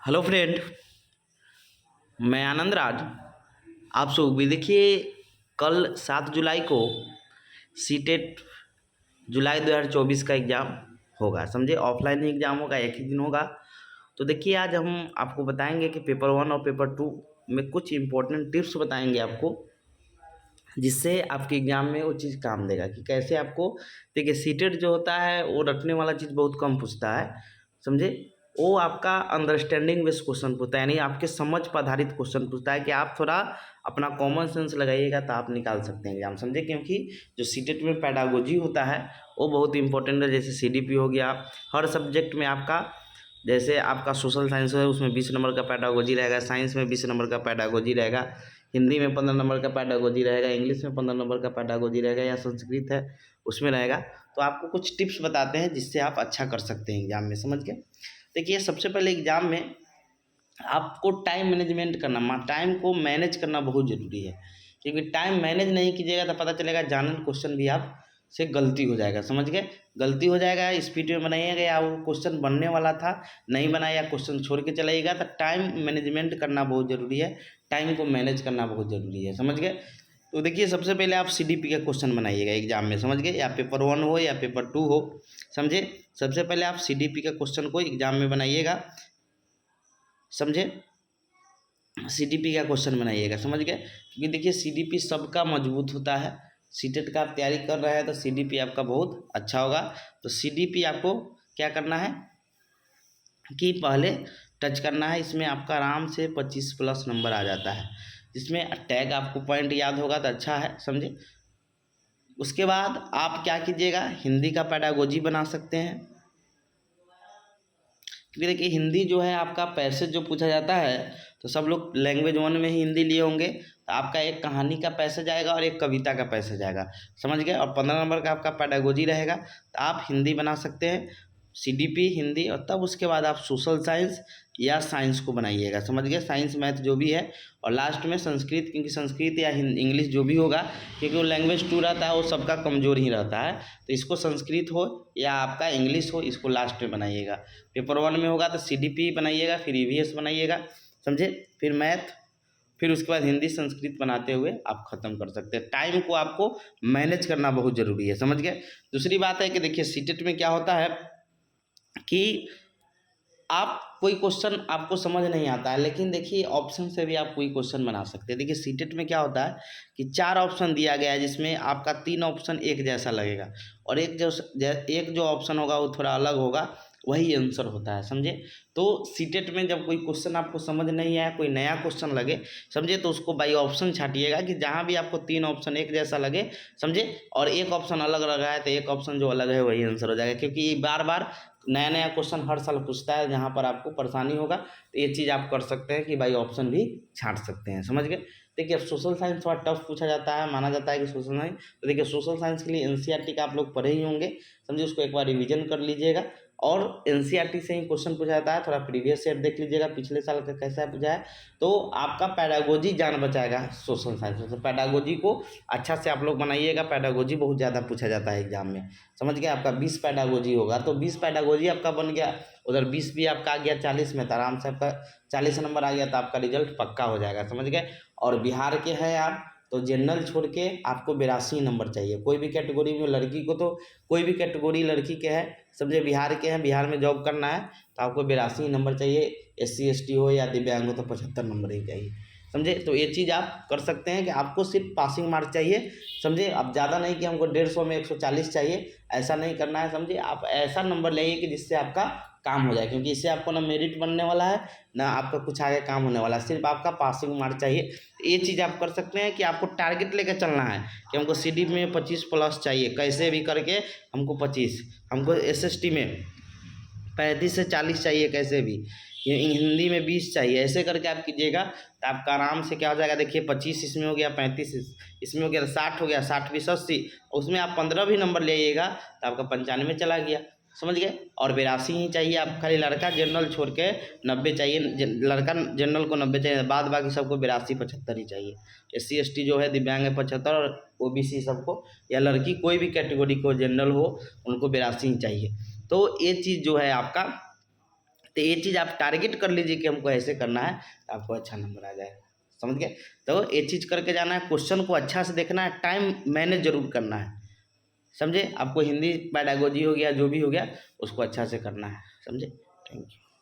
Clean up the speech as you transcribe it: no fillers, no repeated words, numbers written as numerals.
Hello friend, मैं आनंद राज। आप सब भी देखिए, कल 7 जुलाई को सीटेट जुलाई 2024 का एग्ज़ाम होगा। समझे, ऑफलाइन ही एग्ज़ाम होगा, एक ही दिन होगा। तो देखिए, आज हम आपको बताएंगे कि पेपर 1 और पेपर 2 में कुछ इम्पोर्टेंट टिप्स बताएंगे आपको, जिससे आपके एग्ज़ाम में वो चीज़ काम देगा कि कैसे आपको। देखिए, सीटेट जो होता है वो रटने वाला चीज़ बहुत कम पूछता है। समझे, वो आपका अंडरस्टैंडिंग बेस्ड क्वेश्चन पूछता है, यानी आपके समझ पर आधारित क्वेश्चन पूछता है कि आप थोड़ा अपना कॉमन सेंस लगाइएगा तो आप निकाल सकते हैं एग्जाम। समझे, क्योंकि जो सीटेट में पैडागोजी होता है वो बहुत इंपॉर्टेंट है। जैसे सीडीपी हो गया, हर सब्जेक्ट में आपका, जैसे आपका सोशल साइंस है उसमें 20 नंबर का पैडागोजी रहेगा, साइंस में 20 नंबर का पैडागोजी रहेगा, हिंदी में 15 नंबर का पैडागोजी रहेगा, इंग्लिश में 15 नंबर का पैडागोजी रहेगा, या संस्कृत है उसमें रहेगा। तो आपको कुछ टिप्स बताते हैं जिससे आप अच्छा कर सकते हैं एग्जाम में। समझ गए। देखिए, सबसे पहले एग्जाम में आपको टाइम मैनेजमेंट करना, टाइम को मैनेज करना बहुत ज़रूरी है। क्योंकि टाइम मैनेज नहीं कीजिएगा तो पता चलेगा जनरल क्वेश्चन भी आप से गलती हो जाएगा। समझ गए, गलती हो जाएगा, स्पीड में बनाइएगा या वो क्वेश्चन बनने वाला था नहीं बनाया, क्वेश्चन छोड़ के चलाइएगा। तो टाइम मैनेजमेंट करना बहुत ज़रूरी है, टाइम को मैनेज करना बहुत ज़रूरी है। समझ गए। तो देखिए, सबसे पहले आप सीडीपी का क्वेश्चन बनाइएगा एग्जाम में। समझ गए, या पेपर 1 हो या पेपर 2 हो। समझे, सबसे पहले आप सीडीपी का क्वेश्चन को एग्जाम में बनाइएगा। समझे, सीडीपी का क्वेश्चन बनाइएगा। समझ गए, क्योंकि देखिए सीडीपी सबका मजबूत होता है। सीटेट का आप तैयारी कर रहे हैं तो सीडीपी आपका बहुत अच्छा होगा। तो सीडीपी आपको क्या करना है कि पहले टच करना है। इसमें आपका आराम से 25+ नंबर आ जाता है, जिसमें टैग आपको पॉइंट याद होगा तो अच्छा है। समझे, उसके बाद आप क्या कीजिएगा, हिंदी का पैडागोजी बना सकते हैं। क्योंकि देखिए, हिंदी जो है आपका पैसेज जो पूछा जाता है तो सब लोग लैंग्वेज 1 में ही हिंदी लिए होंगे। तो आपका एक कहानी का पैसेज आएगा और एक कविता का पैसेज आएगा। समझ गए, और 15 नंबर का आपका पैडागोजी रहेगा। तो आप हिंदी बना सकते हैं, सीडीपी हिंदी, और तब उसके बाद आप सोशल साइंस या साइंस को बनाइएगा। समझ गए, साइंस मैथ जो भी है, और लास्ट में संस्कृत, क्योंकि संस्कृत या इंग्लिश जो भी होगा, क्योंकि वो लैंग्वेज 2 रहता है, वो सबका कमज़ोर ही रहता है। तो इसको संस्कृत हो या आपका इंग्लिश हो, इसको लास्ट में बनाइएगा। पेपर 1 में होगा तो सीडीपी बनाइएगा, फिर ईवीएस बनाइएगा। समझे, फिर मैथ, फिर उसके बाद हिंदी संस्कृत बनाते हुए आप ख़त्म कर सकते हैं। टाइम को आपको मैनेज करना बहुत ज़रूरी है। समझ गए। दूसरी बात है कि देखिए, सीटेट में क्या होता है कि आप कोई क्वेश्चन आपको समझ नहीं आता है, लेकिन देखिए ऑप्शन से भी आप कोई क्वेश्चन बना सकते हैं। देखिए, सीटेट में क्या होता है कि 4 ऑप्शन दिया गया है, जिसमें आपका 3 ऑप्शन एक जैसा लगेगा, और एक जो ऑप्शन होगा वो थोड़ा अलग होगा, वही आंसर होता है। समझे, तो सीटेट में जब कोई क्वेश्चन आपको समझ नहीं आया, कोई नया क्वेश्चन लगे, समझे, तो उसको बाई ऑप्शन छाटिएगा कि जहाँ भी आपको 3 ऑप्शन एक जैसा लगे, समझे, और एक ऑप्शन अलग लगा है तो एक ऑप्शन जो अलग है वही आंसर हो जाएगा। क्योंकि ये बार बार नया नया क्वेश्चन हर साल पूछता है, जहाँ पर आपको परेशानी होगा। तो ये चीज़ आप कर सकते हैं कि बाई ऑप्शन भी छांट सकते हैं। समझ गए। देखिए, अब सोशल साइंस थोड़ा टफ पूछा जाता है, माना जाता है कि सोशल साइंस, तो देखिए सोशल साइंस के लिए एनसीईआरटी का आप लोग पढ़े ही होंगे। समझिए, उसको एक बार रिवीजन कर लीजिएगा, और एनसीईआरटी से ही क्वेश्चन पूछा जाता है। थोड़ा प्रीवियस सेट देख लीजिएगा, पिछले साल का कैसा पूछा है, तो आपका पैडागोजी जान बचाएगा सोशल साइंस में। तो पैडागोजी को अच्छा से आप लोग बनाइएगा। पैडागोजी बहुत ज़्यादा पूछा जाता है एग्जाम में। समझ गए, आपका 20 पैडागोजी होगा, तो 20 पैडागोजी आपका बन गया, उधर 20 भी आपका आ गया 40 में, तो आराम से आपका 40 नंबर आ गया, तो आपका रिजल्ट पक्का हो जाएगा। समझ गए। और बिहार के हैं आप, तो जनरल छोड़ के आपको 82 नंबर चाहिए। कोई भी कैटेगरी में लड़की को, तो कोई भी कैटेगरी लड़की के है, समझे, बिहार के हैं, बिहार में जॉब करना है, तो आपको 82 नंबर चाहिए। SC ST हो या दिव्यांग हो तो 75 नंबर ही चाहिए। समझे, तो ये चीज़ आप कर सकते हैं कि आपको सिर्फ पासिंग मार्क चाहिए। समझे, अब ज़्यादा नहीं कि हमको 150 में 140 चाहिए, ऐसा नहीं करना है। समझे, आप ऐसा नंबर लाइए कि जिससे आपका काम हो जाए, क्योंकि इससे आपको ना मेरिट बनने वाला है, ना आपका कुछ आगे काम होने वाला है, सिर्फ आपका पासिंग मार्क चाहिए। ये चीज़ आप कर सकते हैं कि आपको टारगेट लेकर चलना है कि हमको CD में 25+ चाहिए, कैसे भी करके हमको 25, हमको SST में 35 से 40 चाहिए, कैसे भी, हिंदी में 20 चाहिए, ऐसे करके आप कीजिएगा तो आपका आराम से क्या हो जाएगा। देखिए, 25 इसमें हो गया, 35 इसमें हो गया, 60 हो गया, 60 20 80, उसमें आप 15 भी नंबर ले आइएगा तो आपका 95 चला गया। समझ गए। और 82 ही चाहिए आप, खाली लड़का जनरल छोड़ के 90 चाहिए, लड़का जनरल को 90 चाहिए, बाद बाकी सबको 82 75 ही चाहिए। SC ST जो है, दिव्यांग है 75, और OBC सबको, या लड़की कोई भी कैटेगरी को जनरल हो, उनको 82 ही चाहिए। तो ये चीज़ जो है आपका तो ये चीज़ आप टारगेट कर लीजिए कि हमको ऐसे करना है, तो आपको अच्छा नंबर आ जाएगा। समझ गए? तो ये चीज़ करके जाना है, क्वेश्चन को अच्छा से देखना है, टाइम मैनेज जरूर करना है। समझे? आपको हिंदी पेडागोजी हो गया, जो भी हो गया, उसको अच्छा से करना है। समझे? Thank you.